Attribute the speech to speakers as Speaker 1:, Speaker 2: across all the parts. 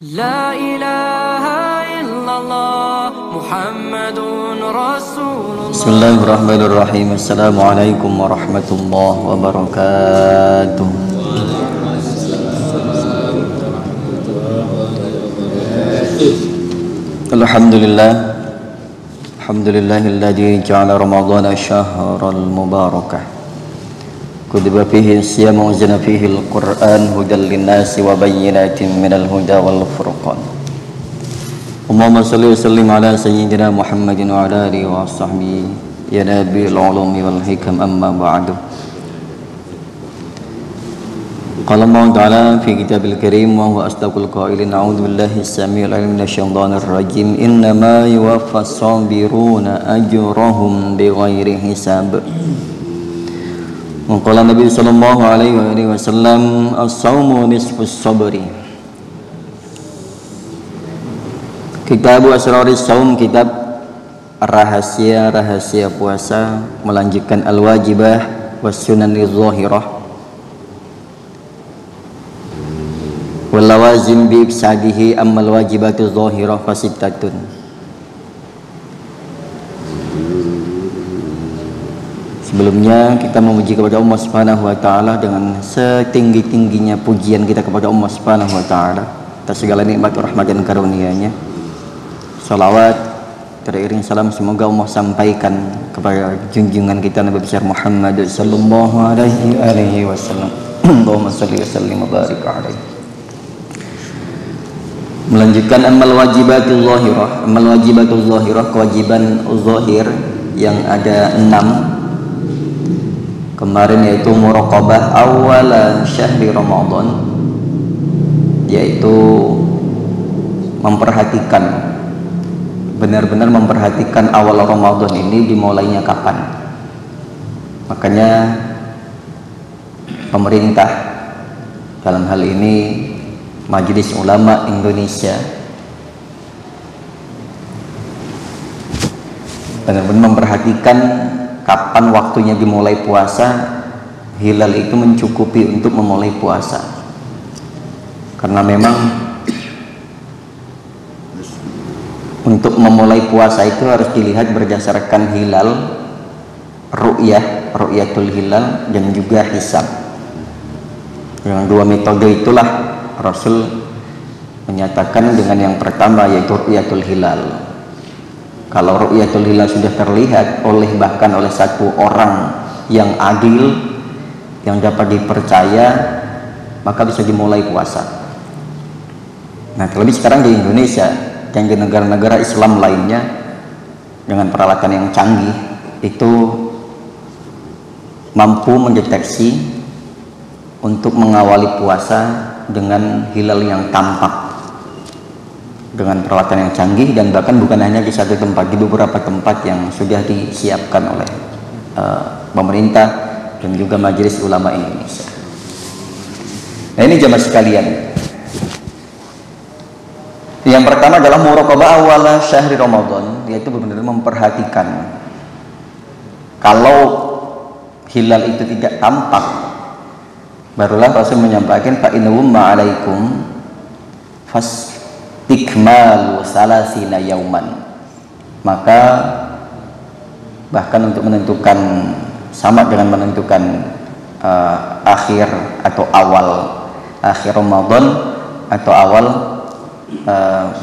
Speaker 1: La ilaha illallah Muhammadun Rasulullah.
Speaker 2: Bismillahirrahmanirrahim. Assalamualaikum warahmatullahi wabarakatuh. Alhamdulillah. Alhamdulillahilladzi ja'ala Ramadhana syahral mubarakah. Kutiba fihi siyamu wa unzila fihi al-Qur'an hudan lin-nasi wa bayyinatin minal huda wal furqan. Allahumma shalli wa sallim ala sayyidina Muhammadin wa ala alihi wa sahbihi ya nabiyil ulumi wal hikam, amma ba'du. Qala Allah ta'ala fi kitabil karim wa huwa asdaqul qailin, a'udzu billahi as-sami'il 'alim minasyaitonir rajim, innama yuwaffas sabiruna ajrahum bighairi hisab. Qala Nabi sallallahu alaihi wasallam, as-saumu nisfus sabri. Kitab Asraris Saum, kitab rahasia puasa, melanjutkan al-wajibah was sunanil zahirah wal lawazim bi ibsadihi, ammal wajibatu zahirah fasittatun. Sebelumnya kita memuji kepada Allah Subhanahu wa taala dengan setinggi-tingginya pujian kita kepada Allah Subhanahu wa taala atas segala nikmat, rahmat dan karunia-Nya. Salawat teriring salam semoga Allah sampaikan kepada junjungan kita Nabi besar Muhammad sallallahu alaihi wasallam. Allahumma shalli wa sallim wa barik alaihi. Melanjutkan amal wajibatul zahirah. Amal wajibatul zahirah, kewajiban zahir yang ada 6 kemarin, yaitu muraqabah awal syahri Ramadan, yaitu memperhatikan, benar-benar memperhatikan awal Ramadan ini dimulainya kapan. Makanya pemerintah, dalam hal ini Majelis Ulama Indonesia, benar-benar memperhatikan kapan waktunya dimulai puasa. Hilal itu mencukupi untuk memulai puasa, karena memang untuk memulai puasa itu harus dilihat berdasarkan hilal, ru'yatul hilal, dan juga hisab. Dengan dua metode itulah Rasul menyatakan dengan yang pertama, yaitu ru'yatul hilal. Kalau ru'yatul hilal sudah terlihat bahkan oleh satu orang yang adil, yang dapat dipercaya, maka bisa dimulai puasa. Nah, terlebih sekarang di Indonesia dan di negara-negara Islam lainnya dengan peralatan yang canggih itu mampu mendeteksi untuk mengawali puasa dengan hilal yang tampak dengan peralatan yang canggih, dan bahkan bukan hanya di satu tempat, di beberapa tempat yang sudah disiapkan oleh pemerintah dan juga Majelis Ulama Indonesia. Nah, ini jamaah sekalian, yang pertama adalah muraqabah awal syahri Ramadan, yaitu benar-benar memperhatikan. Kalau hilal itu tidak tampak, barulah Rasul menyampaikan fa innahum ma'alaikum ikmalu salasina yauman. Maka bahkan untuk menentukan, sama dengan menentukan akhir atau awal akhir Ramadan atau awal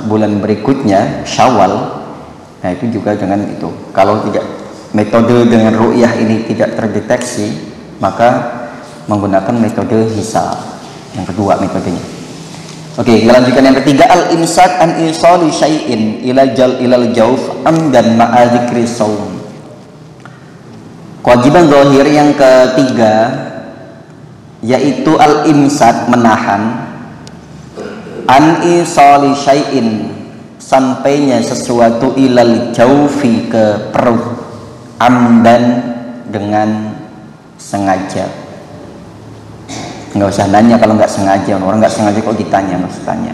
Speaker 2: bulan berikutnya Syawal, nah itu juga dengan itu. Kalau tidak, metode dengan ru'yah ini tidak terdeteksi, maka menggunakan metode hisab, yang kedua metodenya. Oke, kita lanjutkan yang ketiga, al-imsak an isali syai'in ilal jauf amdan ma'a dzikri shaum. Kewajiban zahir yang ketiga yaitu al-imsak, menahan, an isali syai'in, sampainya sesuatu, ilal jaufi, ke perut, amdan, dengan sengaja. Nggak usah nanya kalau nggak sengaja. Orang nggak sengaja kok ditanya, harus tanya.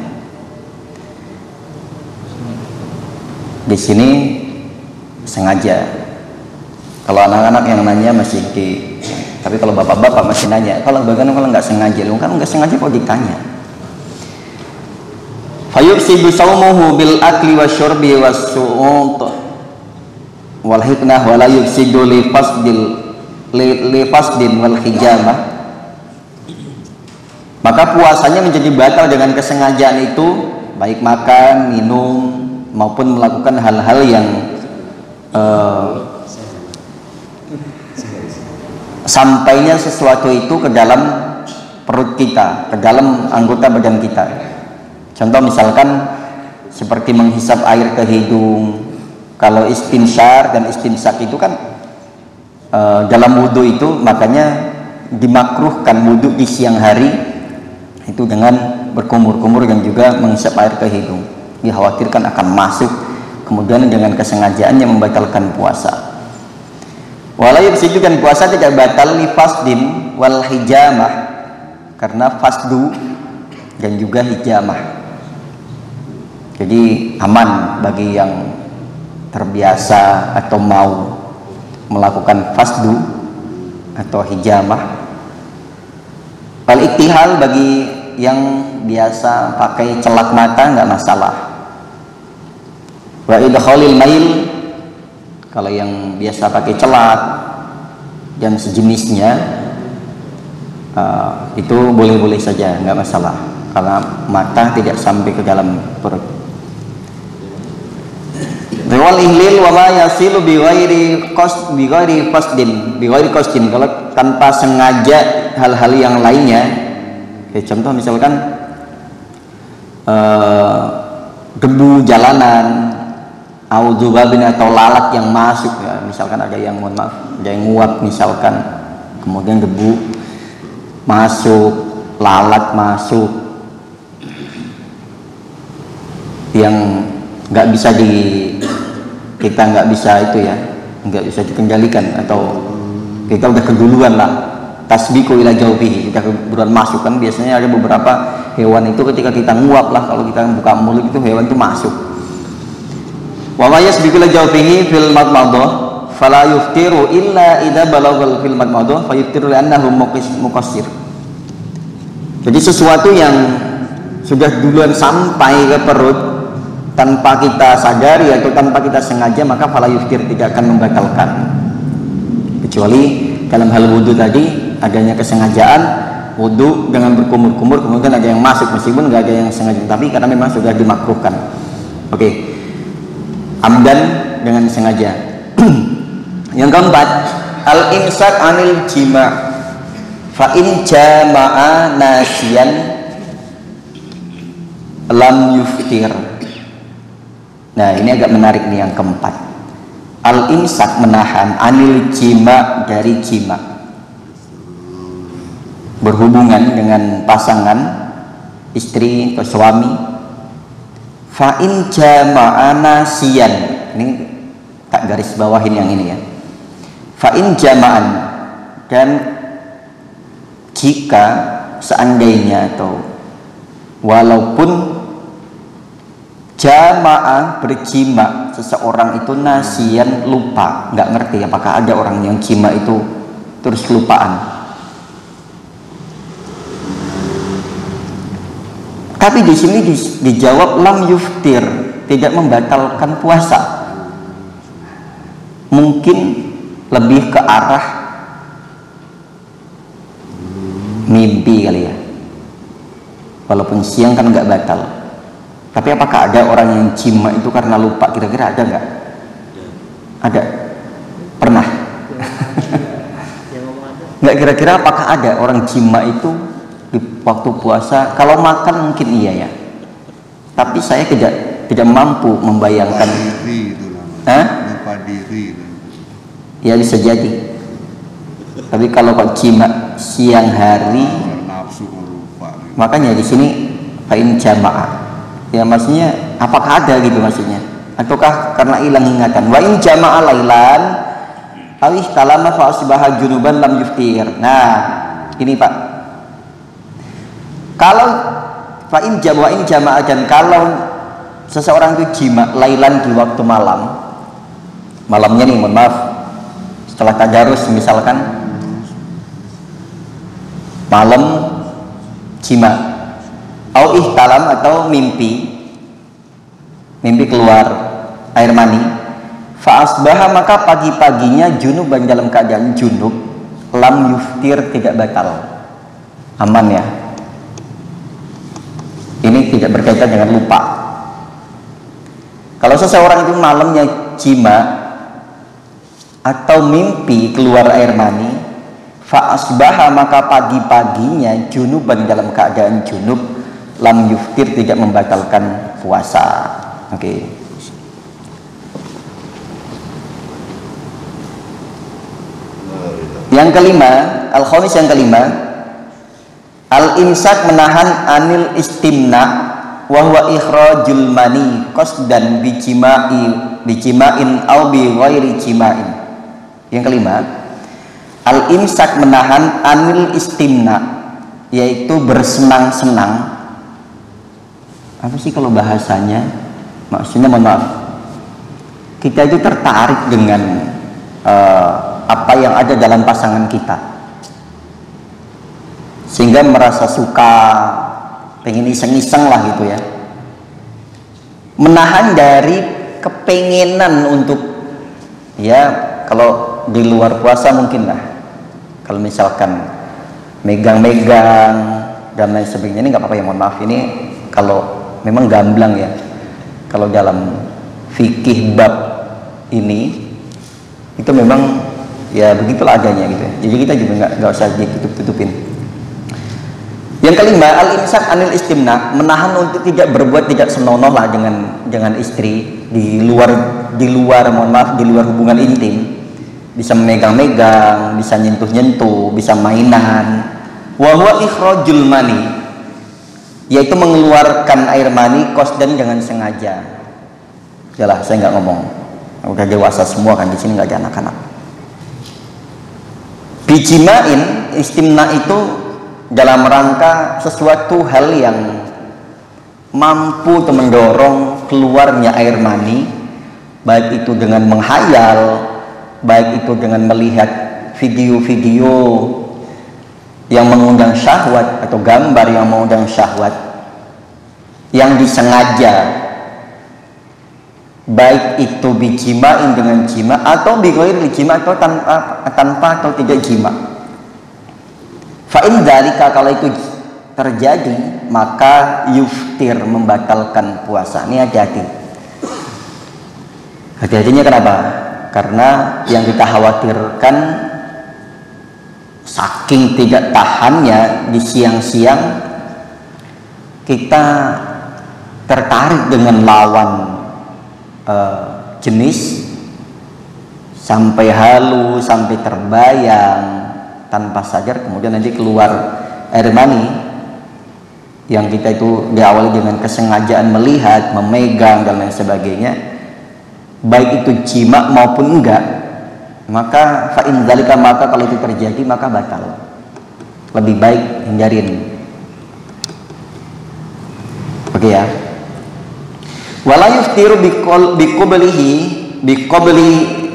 Speaker 2: Di sini sengaja. Kalau anak-anak yang nanya masih tapi kalau bapak-bapak masih nanya. Kalau bagaimana kalau nggak sengaja? Lu kan nggak sengaja kok ditanya. fayufsidu shaumuhu bil akli wasyurbi was-su'ut wal hiknah wa la yufsidu li fasdin wal hijamah. Maka puasanya menjadi batal dengan kesengajaan itu, baik makan, minum maupun melakukan hal-hal yang sampainya sesuatu itu ke dalam perut kita, ke dalam anggota badan kita. Contoh misalkan seperti menghisap air ke hidung. Kalau istinsyar dan istinsak itu kan dalam wudhu itu, makanya dimakruhkan wudhu di siang hari itu dengan berkumur-kumur dan juga menghisap air ke hidung. Dikhawatirkan akan masuk, kemudian dengan kesengajaannya membatalkan puasa. Walau yufsidu, dan puasa tidak batal li fasdin wal hijamah, karena fasdu dan juga hijamah. Jadi aman bagi yang terbiasa atau mau melakukan fasdu atau hijamah. Wal iktihal, bagi yang biasa pakai celak mata nggak masalah. Wa idkhalil mail, kalau yang biasa pakai celak dan sejenisnya itu boleh-boleh saja, nggak masalah, karena mata tidak sampai ke dalam perut. Wal ihlil wa ma yasilu bi ghairi qasdin, kalau tanpa sengaja hal-hal yang lainnya. Contoh misalkan debu jalanan, auzubabin atau lalat yang masuk ya, misalkan ada yang, mohon maaf, ada yang nguap misalkan, kemudian debu masuk, lalat masuk yang nggak bisa kita nggak bisa itu ya, nggak bisa dikendalikan, atau kita udah keduluan lah, tasbiqu ila jawbihi, kita keburuan masuk. Kan biasanya ada beberapa hewan itu ketika kita nguap lah, kalau kita buka mulut itu hewan itu masuk. Wa ma yasbiqu ila jawbihi fil madmadah fala yuftiru illa idza balagal fil madmadah fa yuftiru li'annahu muqassir. Jadi sesuatu yang sudah duluan sampai ke perut tanpa kita sadari atau tanpa kita sengaja, maka fala yuftir, tidak akan membatalkan. Kecuali dalam hal wudhu tadi, adanya kesengajaan wudhu dengan berkumur-kumur, kemudian ada yang masuk meskipun nggak ada yang sengaja, tapi karena memang sudah dimakruhkan. Oke. Amdan, dengan sengaja. Yang keempat, al-imsak anil jima' fa in jama'a nasiyan lam yuftir. Nah, ini agak menarik nih yang keempat. Al-imsak, menahan, anil jima, dari jima, berhubungan dengan pasangan, istri atau suami. Fa in jama'a nasiyan, ini tak garis bawahin yang ini ya. Fa in jama'an, dan jika seandainya atau walaupun jamaah berjima seseorang itu nasian, lupa, nggak ngerti apakah ada orang yang jima itu terus kelupaan. Tapi di sini dijawab lam yuftir, tidak membatalkan puasa. Mungkin lebih ke arah mimpi kali ya. Walaupun siang kan nggak batal. Tapi apakah ada orang yang jima itu karena lupa? Kira-kira ada nggak? Ada? Pernah? Nggak, kira-kira apakah ada orang jima itu di waktu puasa? Kalau makan mungkin iya ya. Tapi saya tidak mampu membayangkan.
Speaker 3: Lupa diri.
Speaker 2: Ya bisa jadi. Tapi kalau kok jima siang hari,
Speaker 3: Nafsu lupa.
Speaker 2: makanya di sini fa'in jamaah. Ya maksudnya apakah ada gitu maksudnya, ataukah karena hilang ingatan. Wa in jama'a lailan awih talama fa asbaha junuban lam yuftir. Nah ini Pak, kalau fa in jama'a, dan kalau seseorang itu jima lailan di waktu malamnya nih, mohon maaf, setelah tadarus misalkan malam jima, au ihtalam, atau mimpi mimpi keluar air mani, fa asbaha maka pagi-paginya junuban dalam keadaan junub, lam yuftir tidak batal. Aman ya. Ini tidak berkaitan dengan lupa. Kalau seseorang itu malamnya jima atau mimpi keluar air mani, fa asbaha maka pagi-paginya junuban dalam keadaan junub, lam yuftir tidak membatalkan puasa. Oke. Yang kelima, al-khamis yang kelima, al-imsak menahan anil istimna wa huwa ikhrajul mani qasdan bijima'in au bi ghairi jima'in. Yang kelima, al-imsak menahan anil istimna, yaitu bersenang-senang. Apa sih kalau bahasanya? Maksudnya mohon maaf, kita itu tertarik dengan apa yang ada dalam pasangan kita, sehingga merasa suka, pengen iseng-iseng lah gitu ya. Menahan dari kepengenan untuk, ya kalau di luar puasa mungkin lah, kalau misalkan megang-megang dan lain sebagainya, ini nggak apa-apa ya, mohon maaf, ini kalau memang gamblang ya. Kalau dalam fikih bab ini itu memang ya begitulah adanya gitu ya. Jadi kita juga nggak usah ditutup-tutupin. Yang kelima, al-imsak anil istimna, menahan untuk tidak berbuat tidak senonoh lah dengan istri di luar mohon maaf, di luar hubungan intim. Bisa memegang-megang, bisa nyentuh-nyentuh, bisa mainan. Wa huwa ikhrajul mani, yaitu mengeluarkan air mani qasdan dengan sengaja. Yalah, saya nggak ngomong. Udah dewasa semua kan di sini, nggak ada anak-anak. Bijimain, istimna itu dalam rangka sesuatu hal yang mampu atau mendorong keluarnya air mani, baik itu dengan menghayal, baik itu dengan melihat video-video yang mengundang syahwat atau gambar yang mengundang syahwat yang disengaja, baik itu bijimain dengan jima atau bighairi jima atau tanpa atau tidak jima. Fa in dzalika, kalau itu terjadi maka yuftir, membatalkan puasa. Ini hati-hati. Hati-hatinya kenapa? Karena yang kita khawatirkan saking tidak tahannya di siang-siang kita tertarik dengan lawan jenis sampai halu, sampai terbayang tanpa sadar, kemudian nanti keluar air mani yang kita itu diawali dengan kesengajaan melihat, memegang dan lain sebagainya, baik itu jima maupun enggak, maka fa in dzalika, maka kalau itu terjadi maka batal. Lebih baik hindarin. Oke ya. Wala yuftiru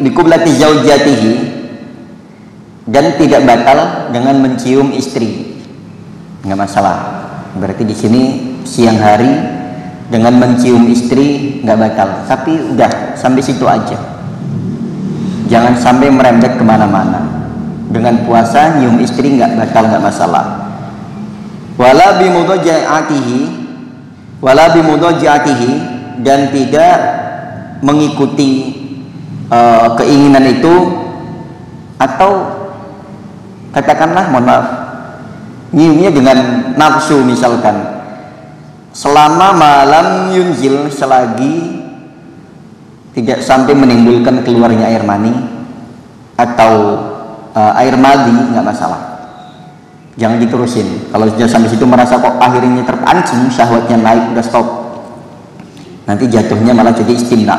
Speaker 2: biqublati zaujatihi, dan tidak batal dengan mencium istri. Enggak masalah. Berarti di sini siang hari dengan mencium istri nggak batal, tapi udah sampai situ aja. Jangan sampai merembet kemana-mana. Dengan puasa nyium istri nggak batal, nggak masalah. Wala bimudajatihi, dan tidak mengikuti keinginan itu, atau katakanlah mohon maaf, nyiumnya dengan nafsu misalkan, selama malam yunzil, selagi tidak sampai menimbulkan keluarnya air mani atau air madi, nggak masalah. Jangan diterusin. Kalau sudah sampai situ merasa kok akhirnya terpancing, syahwatnya naik, udah stop. Nanti jatuhnya malah jadi istimna.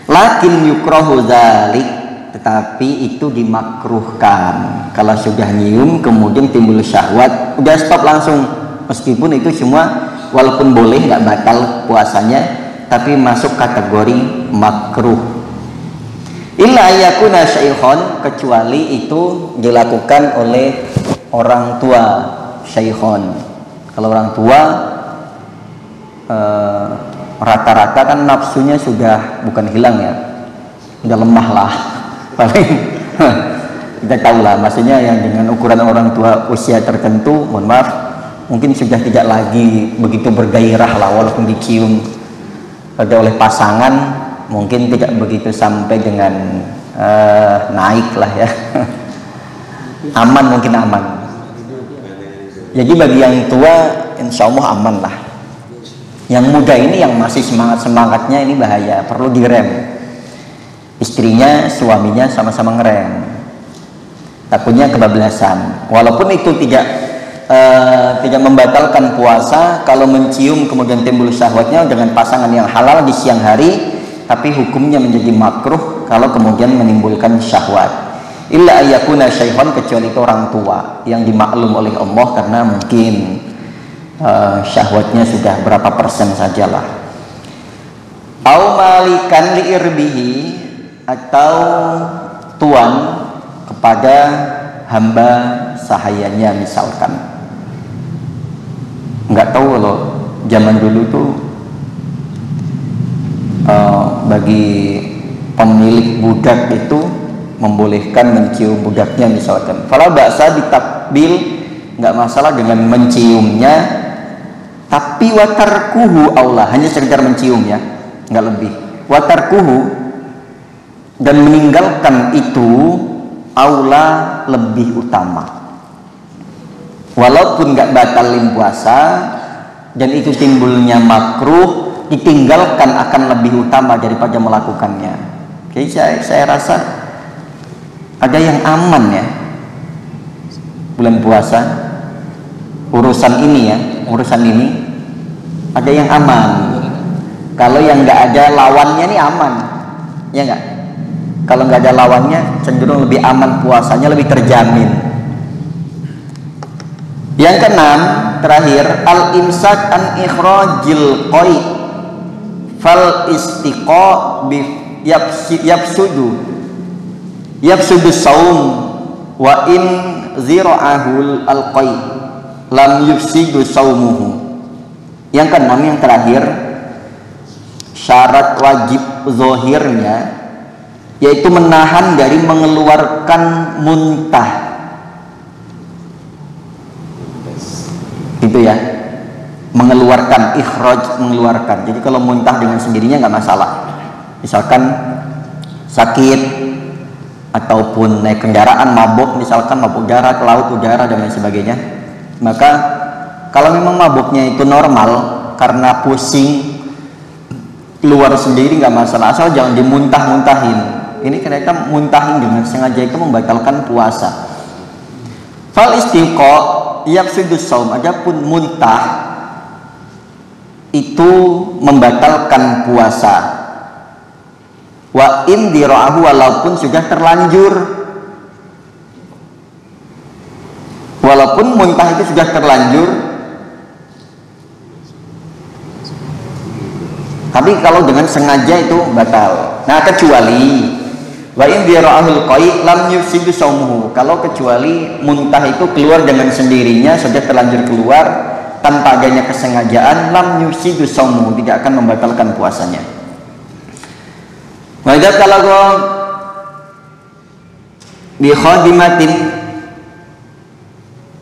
Speaker 2: Lakin yukrahu dzalik, tetapi itu dimakruhkan. Kalau sudah nyium kemudian timbul syahwat, udah stop langsung. Meskipun itu semua walaupun boleh, nggak batal puasanya, tapi masuk kategori makruh. Illa yakuna syaikhon, kecuali itu dilakukan oleh orang tua, syaikhon. Kalau orang tua rata-rata kan nafsunya sudah bukan hilang ya, udah lemah lah paling. Kita tahu lah, maksudnya yang dengan ukuran orang tua usia tertentu, mohon maaf, mungkin sudah tidak lagi begitu bergairah lah, walaupun dicium oleh pasangan, mungkin tidak begitu sampai dengan naik lah ya. Aman, mungkin aman. Jadi bagi yang tua, insya Allah aman lah. Yang muda ini yang masih semangatnya ini bahaya, perlu direm. Istrinya, suaminya sama-sama ngerem. Takutnya kebablasan. Walaupun itu tidak membatalkan puasa, kalau mencium kemudian timbul syahwatnya dengan pasangan yang halal di siang hari, tapi hukumnya menjadi makruh kalau kemudian menimbulkan syahwat. Illa ayyakuna syaikhon, kecuali itu orang tua yang dimaklum oleh Allah karena mungkin syahwatnya sudah berapa persen sajalah. Au malikan li irbihi, atau tuan kepada hamba sahayanya misalkan. Nggak tahu kalau zaman dulu tuh bagi pemilik budak itu membolehkan mencium budaknya misalkan. Kalau baksa ditakbil, nggak masalah dengan menciumnya, tapi watarkuhu Allah, hanya sekedar mencium ya, nggak lebih. Watarkuhu, dan meninggalkan itu aula, lebih utama. Walaupun nggak batalin puasa dan itu timbulnya makruh, ditinggalkan akan lebih utama daripada melakukannya. Oke, saya rasa ada yang aman ya bulan puasa, urusan ini ya, urusan ini ada yang aman. Kalau yang nggak ada lawannya ini aman, ya nggak? Kalau nggak ada lawannya cenderung lebih aman, puasanya lebih terjamin. Yang keenam, terakhir, al imsak an ikhrajil qai fal istiqa bi yafsudu saum wa in zira'ahul al qai lam yufsidu saumuhu. Yang keenam, yang terakhir, syarat wajib zahirnya yaitu menahan dari mengeluarkan muntah. Itu ya, mengeluarkan, ikhraj, mengeluarkan. Jadi kalau muntah dengan sendirinya nggak masalah. Misalkan sakit ataupun naik kendaraan mabuk, misalkan mabuk darat, laut, udara dan lain sebagainya, maka kalau memang mabuknya itu normal karena pusing keluar sendiri nggak masalah, asal jangan dimuntah-muntahin. Ini ternyata muntahin dengan sengaja itu membatalkan puasa. Fal istiqa yafsudus saum, adapun muntah itu membatalkan puasa. Wa in dira'ahu, walaupun sudah terlanjur, walaupun muntah itu sudah terlanjur, tapi kalau dengan sengaja itu batal. Nah, kecuali wa in dira'ahul qai lam yufsidu saumuhu, kalau kecuali muntah itu keluar dengan sendirinya, sudah terlanjur keluar tanpa adanya kesengajaan, lam yufsidu saumuhu, tidak akan membatalkan puasanya. Wa idza talaqa bi khadimatin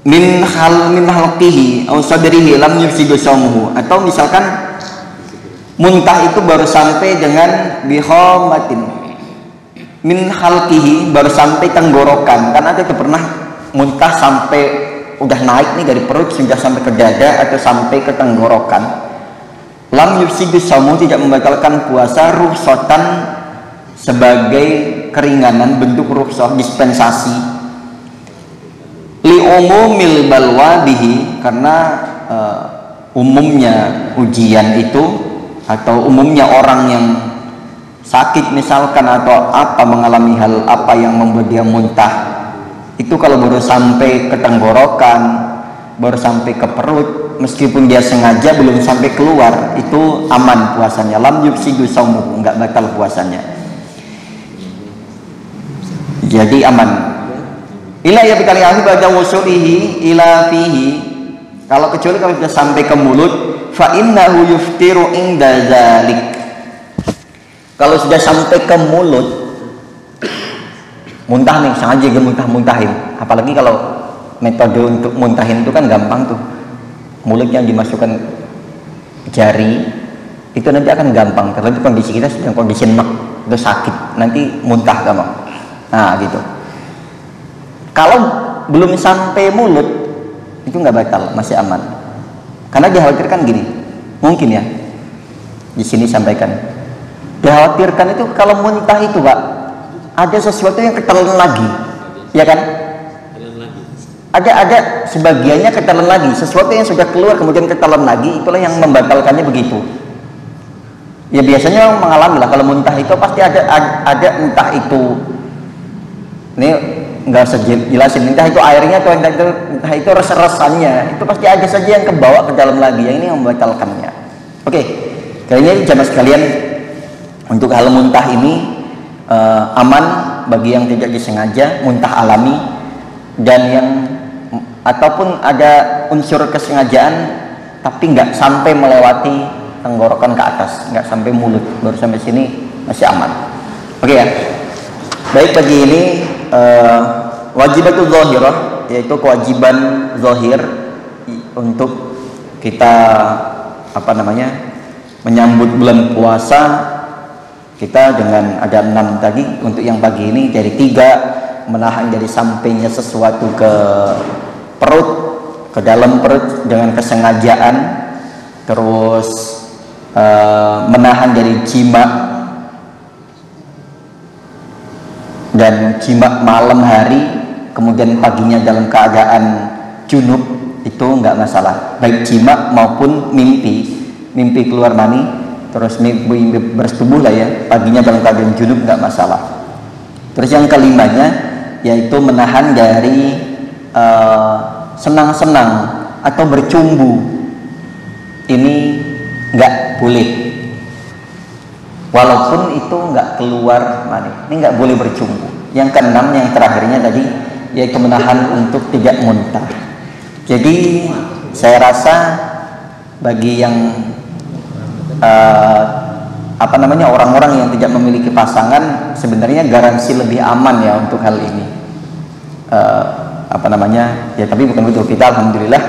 Speaker 2: min halqihi aw sadrihi lam yufsidu saumuhu, atau misalkan muntah itu baru sampai dengan bihomatin min halqihi, baru sampai tenggorokan. Karena ada itu pernah muntah sampai udah naik nih dari perut sudah sampai ke dada atau sampai ke tenggorokan. Lam yufsidu saumu, tidak membatalkan puasa, rukhsatan, sebagai keringanan, bentuk rukhsah, dispensasi. Li umumil balwa bihi, karena umumnya ujian itu atau umumnya orang yang sakit misalkan atau apa, mengalami hal apa yang membuat dia muntah, itu kalau baru sampai ke tenggorokan, baru sampai ke perut, meskipun dia sengaja belum sampai keluar, itu aman puasanya. Lam yufsidu saumuhu, enggak batal puasanya, jadi aman. Ila ya bikali ahli ba'da wusulihi ila fihi, Kalau kecuali kalau sudah sampai ke mulut, fa innahu yuftiru inda dzalik. Kalau sudah sampai ke mulut, muntah nih, sengaja dia muntah-muntahin. Apalagi kalau metode untuk muntahin itu kan gampang tuh. Mulutnya dimasukkan jari, itu nanti akan gampang. Karena itu kondisi kita sedang kondisi nek, itu sakit, nanti muntah gampang. Nah gitu. Kalau belum sampai mulut, itu nggak batal, masih aman. Karena dikhawatirkan gini, mungkin ya, di sini sampaikan, dikhawatirkan itu kalau muntah itu Pak, ada sesuatu yang ketelan lagi, ya kan? Ada sebagiannya ketelan lagi, sesuatu yang sudah keluar kemudian ketelan lagi, itulah yang membatalkannya begitu. Ya biasanya orang mengalami lah, kalau muntah itu pasti ada entah itu, ini nggak usah jelasin, entah itu airnya atau entah itu rasa-rasanya, itu pasti ada saja yang kebawa ke dalam lagi, yang ini yang membatalkannya. Oke, kali ini jamaah sekalian, untuk hal muntah ini aman bagi yang tidak disengaja, muntah alami, dan yang ataupun ada unsur kesengajaan tapi nggak sampai melewati tenggorokan ke atas, nggak sampai mulut, baru sampai sini masih aman. Oke ya. Baik, bagi ini wajibatul zahirah, yaitu kewajiban zahir untuk kita menyambut bulan puasa kita dengan ada 6 tadi. Untuk yang pagi ini dari 3, menahan dari sampainya sesuatu ke perut, ke dalam perut dengan kesengajaan, terus menahan dari jima dan jima malam hari, kemudian paginya dalam keadaan junub, itu nggak masalah, baik jima maupun mimpi keluar mani, terus mimpi bersetubuh lah ya, paginya dalam keadaan junub nggak masalah. Terus yang kelimanya yaitu menahan dari senang-senang atau bercumbu, ini nggak boleh. Walaupun itu nggak keluar mani, ini nggak boleh bercumbu. Yang keenam, yang terakhirnya tadi, yaitu menahan untuk tidak muntah. Jadi saya rasa bagi yang orang-orang yang tidak memiliki pasangan, sebenarnya garansi lebih aman ya untuk hal ini. Ya tapi bukan betul, kita alhamdulillah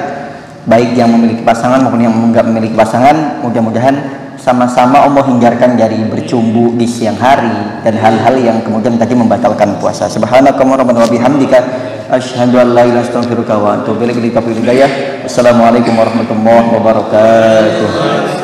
Speaker 2: baik yang memiliki pasangan maupun yang nggak memiliki pasangan, mudah-mudahan sama-sama Allah hindarkan dari bercumbu di siang hari dan hal-hal yang kemudian tadi membatalkan puasa. Subhanakallahumma rabbana wa bihamdika asyhadu an la ilaha illa anta astaghfiruka wa atubu ilaik. Assalamualaikum warahmatullahi wabarakatuh.